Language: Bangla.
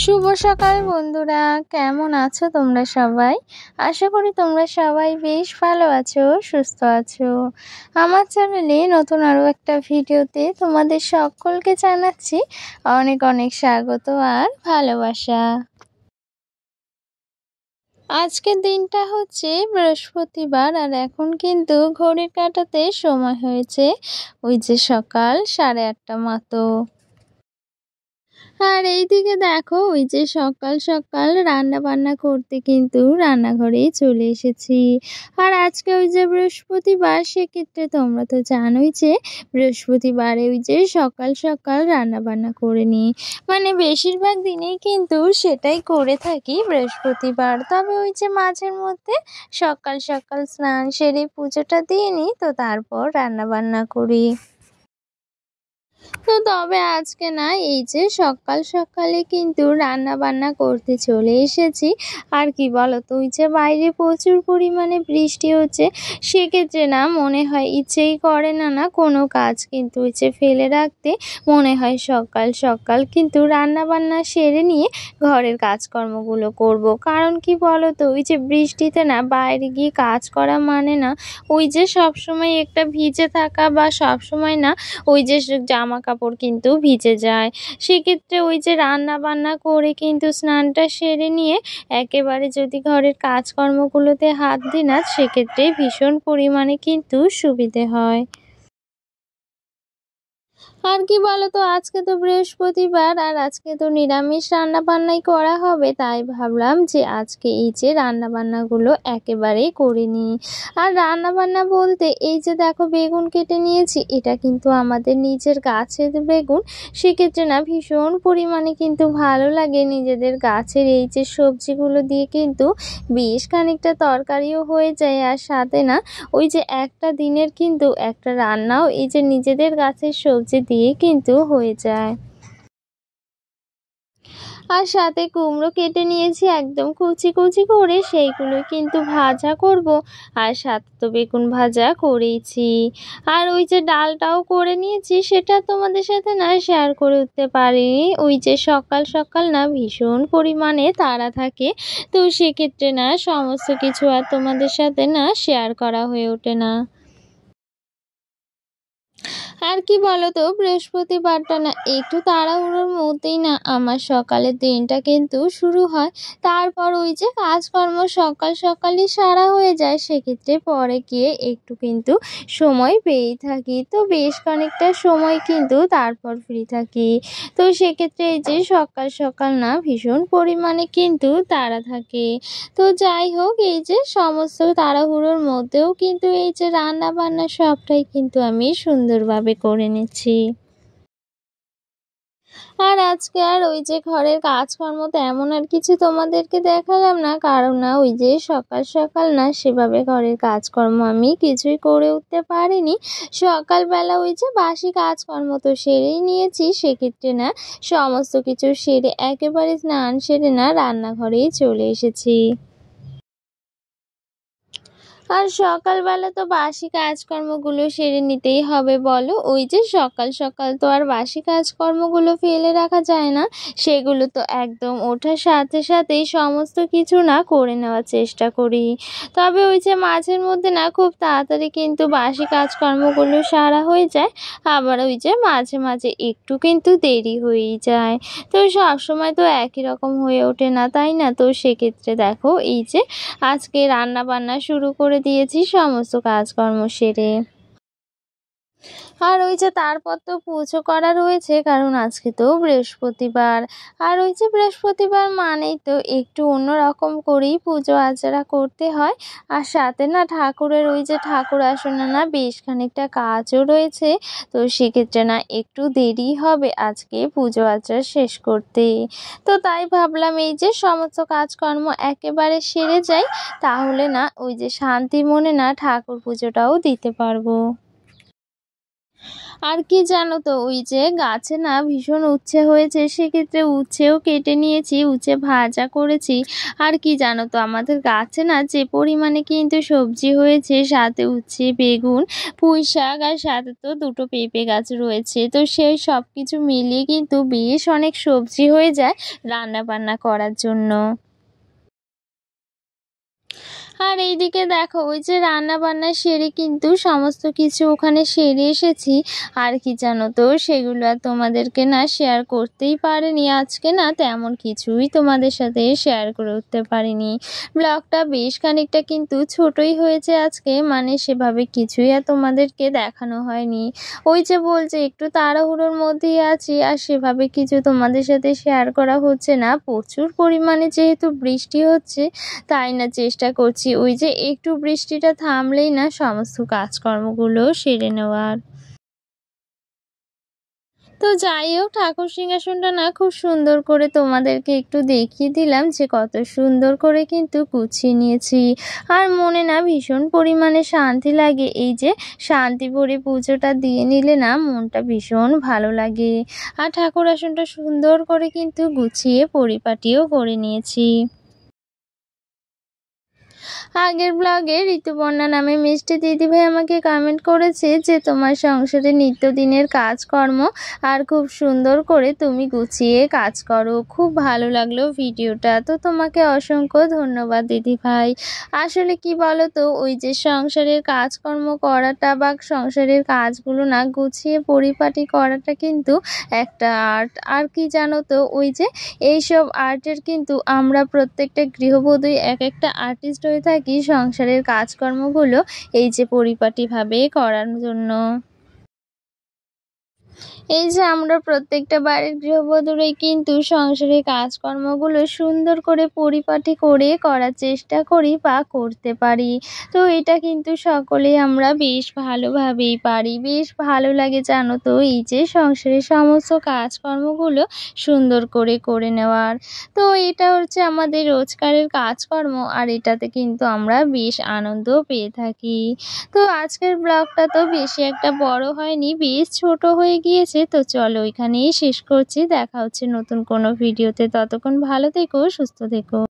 শুভ সকাল বন্ধুরা, কেমন আছো তোমরা সবাই? আশা করি তোমরা সবাই বেশ ভালো আছো, সুস্থ আছো। আমার চ্যানেলে নতুন আরও একটা ভিডিওতে তোমাদের সকলকে জানাচ্ছি অনেক অনেক স্বাগত আর ভালোবাসা। আজকের দিনটা হচ্ছে বৃহস্পতিবার, আর এখন কিন্তু ঘড়ির কাঁটাতে সময় হয়েছে ওই যে সকাল 8:30 মতো। আর এইদিকে দেখো ওই যে সকাল সকাল রান্না বান্না করতে কিন্তু রান্নাঘরে চলে এসেছি। আর আজকে ওই যে বৃহস্পতিবার, সেক্ষেত্রে তোমরা তো জানোই যে বৃহস্পতিবারে ওই যে সকাল সকাল রান্না বান্না করে নিই, মানে বেশিরভাগ দিনেই কিন্তু সেটাই করে থাকি বৃহস্পতিবার। তবে ওই যে মাঝের মধ্যে সকাল সকাল স্নান সেরে পুজোটা দিয়ে নিই, তো তারপর রান্না বান্না করি। তবে আজকে না এই যে সকাল সকালে কিন্তু রান্না বান্না করতে চলে এসেছি। আর কি বলতো, ওই যে বাইরে প্রচুর পরিমাণে বৃষ্টি হচ্ছে, সেক্ষেত্রে না মনে হয় ইচ্ছেই করে না কোনো কাজ কিন্তু ওই যে ফেলে রাখতে। মনে হয় সকাল সকাল কিন্তু রান্না বান্না সেরে নিয়ে ঘরের কাজকর্মগুলো করব। কারণ কি বলতো, ওই যে বৃষ্টিতে না বাইরে গিয়ে কাজ করা মানে না ওই যে সবসময় একটা ভিজে থাকা, বা সবসময় না ওই যে জামা কাপড় কিন্তু ভিজে যায়। সেক্ষেত্রে ওই যে রান্না বান্না করে কিন্তু স্নানটা সেরে নিয়ে একেবারে যদি ঘরের কাজকর্মগুলোতে হাত দিই না, সেক্ষেত্রে ভীষণ পরিমাণে কিন্তু সুবিধে হয়। আর কি বলতো, আজকে তো বৃহস্পতিবার, আর আজকে তো নিরামিষ রান্না বান্নাই করা হবে। তাই ভাবলাম যে আজকে এই যে রান্না বান্নাগুলো একেবারেই করে নিই। আর রান্না বান্না বলতে এই যে দেখো বেগুন কেটে নিয়েছি, এটা কিন্তু আমাদের নিজের গাছের বেগুন। সেক্ষেত্রে না ভীষণ পরিমাণে কিন্তু ভালো লাগে নিজেদের গাছের এই যে সবজিগুলো দিয়ে কিন্তু বেশ খানিকটা তরকারিও হয়ে যায়, আর সাথে না ওই যে একটা দিনের কিন্তু একটা রান্নাও এই যে নিজেদের গাছের সবজি দিয়ে কিন্তু হয়ে যায়। আর সাথে কুমড়ো কেটে নিয়েছি একদম কুচি কুচি করে, সেইগুলো কিন্তু ভাজা করব। আর সাথে তো বেগুন ভাজা করেইছি। আর ওই যে ডালটাও করে নিয়েছি, সেটা তোমাদের সাথে না শেয়ার করে উঠতে পারিনি। ওই যে সকাল সকাল না ভীষণ পরিমাণে তাড়া থাকে, তো সেক্ষেত্রে না সমস্ত কিছু আর তোমাদের সাথে না শেয়ার করা হয়ে ওঠে না। আর কি বলতো, বৃহস্পতিবারটা না একটু তাড়াহুড়োর মধ্যেই না আমার সকালের দিনটা কিন্তু শুরু হয়। তারপর ওই যে কাজকর্ম সকাল সকালই সারা হয়ে যায়, সেক্ষেত্রে পরে গিয়ে একটু কিন্তু সময় পেয়েই থাকি। তো বেশ খানিকটা সময় কিন্তু তারপর ফ্রি থাকি। তো সেক্ষেত্রে এই যে সকাল সকাল না ভীষণ পরিমাণে কিন্তু তাড়া থাকে। তো যাই হোক, এই যে সমস্ত তাড়াহুড়োর মধ্যেও কিন্তু এই যে রান্না বান্না সবটাই কিন্তু আমি সুন্দরভাবে করে নিচ্ছি। আর আজকে আর ওই যে ঘরের কাজকর্ম তেমন আর কিছু তোমাদেরকে দেখালাম না, কারণ না ওই যে সকাল সকাল না সেভাবে ঘরের কাজকর্ম আমি কিছুই করে উঠতে পারিনি। সকালবেলা ওই যে বাসি কাজকর্ম তো সেরেই নিয়েছি, সেক্ষেত্রে না সমস্ত কিছু সেরে একেবারে স্নান সেরে না রান্নাঘরেই চলে এসেছি। আর সকালবেলা তো বাসি কাজকর্মগুলো সেরে নিতেই হবে বলো। ওই যে সকাল সকাল তো আর বাসি কাজকর্মগুলো ফেলে রাখা যায় না, সেগুলো তো একদম ওঠার সাথে সাথেই সমস্ত কিছু না করে নেওয়ার চেষ্টা করি। তবে ওই যে মাঝের মধ্যে না খুব তাড়াতাড়ি কিন্তু বাসি কাজকর্মগুলো সারা হয়ে যায়, আবার ওই যে মাঝে মাঝে একটু কিন্তু দেরি হয়েই যায়। তো সবসময় তো একই রকম হয়ে ওঠে না, তাই না? তো সেক্ষেত্রে দেখো এই যে আজকে রান্না বান্না শুরু করে দিয়েছি সমস্ত কাজকর্ম সেরে। আর ওই যে তারপর তো পুজো করা রয়েছে, কারণ আজকে তো বৃহস্পতিবার। আর ওই যে বৃহস্পতিবার মানেই তো একটু অন্যরকম করেই পুজো আচারা করতে হয়। আর সাথে না ঠাকুরের ওই যে ঠাকুর আসনে না বেশ খানিকটা কাজও রয়েছে, তো সেক্ষেত্রে না একটু দেরি হবে আজকে পুজো আচার শেষ করতে। তো তাই ভাবলাম এই যে সমস্ত কাজকর্ম একেবারে সেরে যাই, তাহলে না ওই যে শান্তি মনে না ঠাকুর পুজোটাও দিতে পারবো। আর কি জানো তো, ওই যে গাছে না ভীষণ উচ্ছে হয়েছে, সেক্ষেত্রে উচ্ছেও কেটে নিয়েছি, উচ্ছে ভাজা করেছি। আর কি জানো তো, আমাদের গাছে না যে পরিমাণে কিন্তু সবজি হয়েছে, সাথে উচ্ছে, বেগুন, পুঁই শাক, আর সাথে তো দুটো পেঁপে গাছ রয়েছে, তো সেই সব কিছু মিলিয়ে কিন্তু বেশ অনেক সবজি হয়ে যায় রান্না বান্না করার জন্য। আর এইদিকে দেখো, ওই যে রান্না বান্না সেরে কিন্তু সমস্ত কিছু ওখানে সেরে এসেছি। আর কি জানো তো, সেগুলো আর তোমাদেরকে না শেয়ার করতেই পারিনি আজকে, না তেমন কিছুই তোমাদের সাথে শেয়ার করে উঠতে পারিনি। ব্লগটা বেশ খানিকটা কিন্তু ছোটই হয়েছে আজকে, মানে সেভাবে কিছুই আর তোমাদেরকে দেখানো হয়নি। ওই যে বলছে একটু তাড়াহুড়োর মধ্যেই আছি, আর সেভাবে কিছু তোমাদের সাথে শেয়ার করা হচ্ছে না। প্রচুর পরিমাণে যেহেতু বৃষ্টি হচ্ছে, তাই না চেষ্টা করছি ওই যে একটু বৃষ্টিটা থামলেই না সমস্ত কাজকর্মগুলো সেরে নেওয়ার। তো যাই হোক, ঠাকুর সিংহাসনটা না খুব সুন্দর করে তোমাদেরকে একটু দেখিয়ে দিলাম যে কত সুন্দর করে কিন্তু গুছিয়ে নিয়েছি। আর মনে না ভীষণ পরিমাণে শান্তি লাগে, এই যে শান্তি ভরে পুজোটা দিয়ে নিলে না মনটা ভীষণ ভালো লাগে। আর ঠাকুর আসনটা সুন্দর করে কিন্তু গুছিয়ে পরিপাটিও করে নিয়েছি। আগের ব্লগে ঋতুপর্ণা নামে মিষ্টি দিদিভাই আমাকে কমেন্ট করেছে যে তোমার সংসারে নিত্যদিনের কাজকর্ম আর খুব সুন্দর করে তুমি গুছিয়ে কাজ করো, খুব ভালো লাগলো ভিডিওটা। তো তোমাকে অসংখ্য ধন্যবাদ দিদিভাই। আসলে কি বলো তো, ওই যে সংসারের কাজকর্ম করাটা বা সংসারের কাজগুলো না গুছিয়ে পরিপাটি করাটা কিন্তু একটা আর্ট। আর কি জানো তো, ওই যে এইসব আর্টের কিন্তু আমরা প্রত্যেকটা গৃহবধূই এক একটা আর্টিস্ট হয়ে থাকি সংসারের কাজকর্মগুলো এই যে পরিপাটিভাবে করার জন্য। এই যে আমরা প্রত্যেকটা বাড়ির গৃহবধূরাই কিন্তু সংসারের কাজকর্মগুলো সুন্দর করে পরিপাটি করে করার চেষ্টা করি বা করতে পারি। তো এটা কিন্তু সকলেই আমরা বেশ ভালোভাবেই পারি, বেশ ভালো লাগে জানো তো এই যে সংসারের সমস্ত কাজকর্মগুলো সুন্দর করে করে নেওয়ার। তো এটা হচ্ছে আমাদের রোজকারের কাজকর্ম, আর এটাতে কিন্তু আমরা বেশ আনন্দ পেয়ে থাকি। তো আজকের ব্লগটা তো বেশি একটা বড় হয়নি, বেশ ছোট হয়ে গিয়েছে। তো চলো এখানেই শেষ করছি, দেখা হচ্ছে নতুন কোনো ভিডিওতে। ততক্ষণ ভালো থেকো, সুস্থ থেকো।